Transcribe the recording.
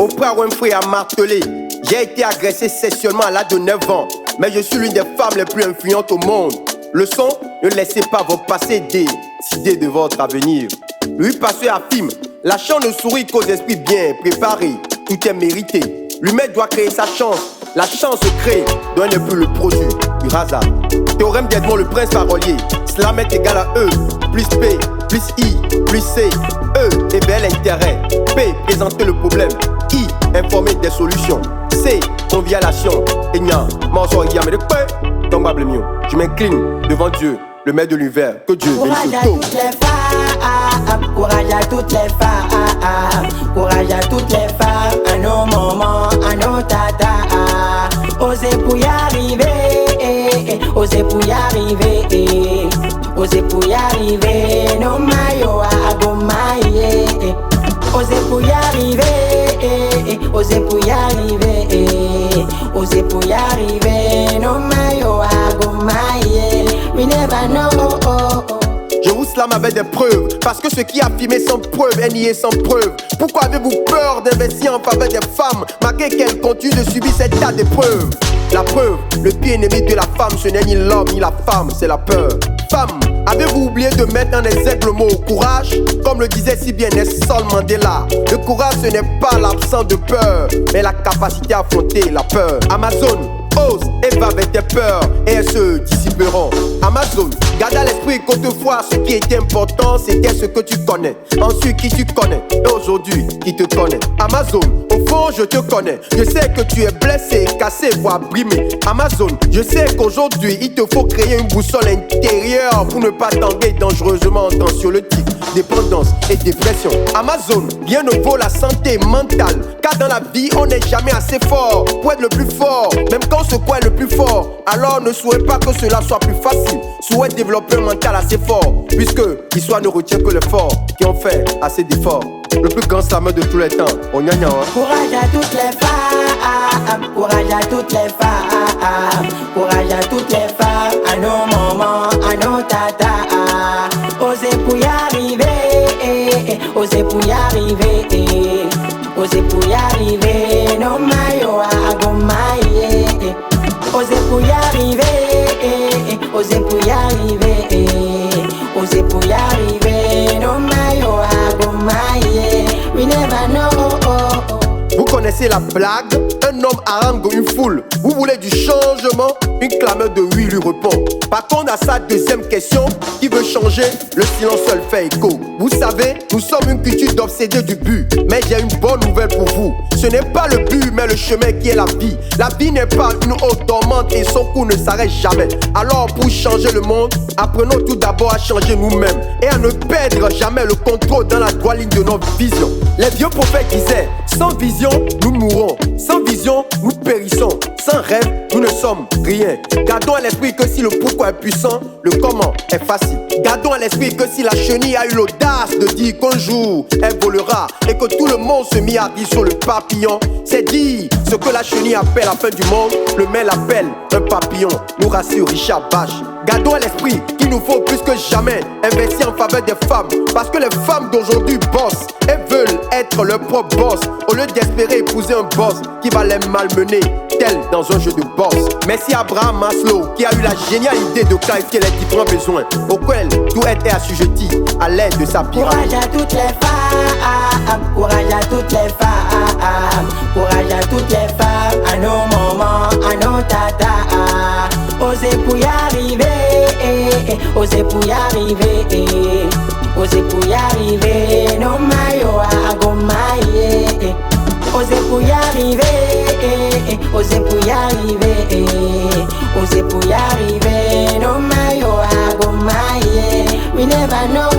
Oprah Winfrey a martelé. J'ai été agressé sexuellement à l'âge de 9 ans, mais je suis l'une des femmes les plus influentes au monde. Leçon, ne laissez pas votre passé décider de votre avenir. Louis Pasteur affirme, la chance ne sourit qu'aux esprits bien préparés. Tout est mérité. L'humain doit créer sa chance. La chance se crée, doit ne plus le produit du hasard. Théorème d'Edmond le prince parolier. Slam est égal à E, plus P, plus I, plus C. E, éveiller l'intérêt. P, présenter le problème. I, informer des solutions. C, convivialisation. Enya, morceau yamé de quoi? Donc, je m'incline devant Dieu, le maître de l'univers. Que Dieu bénisse tout. Courage à toutes les femmes, courage à toutes les femmes, à nos moments, à nos tatas. Osez pour y arriver, osez pour y arriver, osez pour y arriver. No mayo à gomaye, osez pour y arriver, osez pour y arriver, osez pour y arriver. No mayo à gomaye, we never know. Je vous slame avec des preuves, parce que ce qui a affirmé sans preuve est nié sans preuve. Pourquoi avez-vous peur d'investir en faveur des femmes, malgré qu'elles continuent de subir cette tas d'épreuves? La preuve, le pire ennemi de la femme, ce n'est ni l'homme ni la femme, c'est la peur. Femme, avez-vous oublié de mettre en exergue le mot courage? Comme le disait si bien Nelson Mandela, le courage ce n'est pas l'absence de peur, mais la capacité à affronter la peur. Amazon, ose et va avec tes peurs et elles se dissiperont. Amazon, garde à l'esprit qu'autrefois ce qui était important c'était ce que tu connais. Ensuite qui tu connais et aujourd'hui qui te connaît. Amazon, au fond je te connais. Je sais que tu es blessé, cassé, voire brimé. Amazon, je sais qu'aujourd'hui il te faut créer une boussole intérieure pour ne pas tomber dangereusement dans sur le tic, dépendance et dépression. Amazon, rien ne vaut la santé mentale, car dans la vie on n'est jamais assez fort pour être le plus fort. Même quand ce quoi est le plus fort, alors ne souhaite pas que cela soit plus facile. Souhaite développer un mental assez fort, puisque l'histoire ne retient que les forts qui ont fait assez d'efforts. Le plus grand slammer de tous les temps, on y a. Courage à toutes les femmes, courage à toutes les femmes, courage à toutes les femmes, à nos moments, à nos tatas. Osez pour y arriver, osez pour y arriver, osez pour y arriver. No mayo à gomaye, osez pour y arriver, osez pour y arriver, osez pour y arriver. No mayo à gomaye, we never know. Vous connaissez la blague? Un homme harangue une foule. Vous voulez du changement? Une clameur de oui lui répond. Par contre à sa deuxième question, qui veut changer? Le silence seul fait écho. Vous savez, nous sommes une culture d'obsédés du but. Mais j'ai une bonne nouvelle pour vous. Ce n'est pas le but mais le chemin qui est la vie. La vie n'est pas une eau dormante et son cours ne s'arrête jamais. Alors pour changer le monde, apprenons tout d'abord à changer nous-mêmes et à ne perdre jamais le contrôle dans la droite ligne de notre vision. Les vieux prophètes disaient, sans vision, nous mourrons. Sans vision, nous périssons. Sans rêve, nous ne sommes rien. Gardons à l'esprit que si le pourquoi est puissant, le comment est facile. Gardons à l'esprit que si la chenille a eu l'audace de dire qu'un jour elle volera et que tout le monde se mit à rire sur le papillon, c'est dire ce que la chenille appelle la fin du monde, le mail appelle un papillon, nous rassure Richard Bach. Gardons à l'esprit qu'il nous faut plus que jamais investir en faveur des femmes, parce que les femmes d'aujourd'hui bossent et veulent être leur propre boss, au lieu d'espérer épouser un boss qui va les malmener, tel dans un jeu de boss. Merci à Abraham Maslow qui a eu la géniale idée de clarifier les différents besoins auxquels tout était assujetti à l'aide de sa pyramide. Courage à toutes les femmes, courage à toutes les femmes, courage à toutes les femmes, à nos moments, à nos tatas. Osez pour y arriver, osez pour y arriver, osez pour y arriver. No mayo à gomaye, osez pour y arriver, osez pour y arriver, osez pour y arriver. No mayo à gomaye, we never know.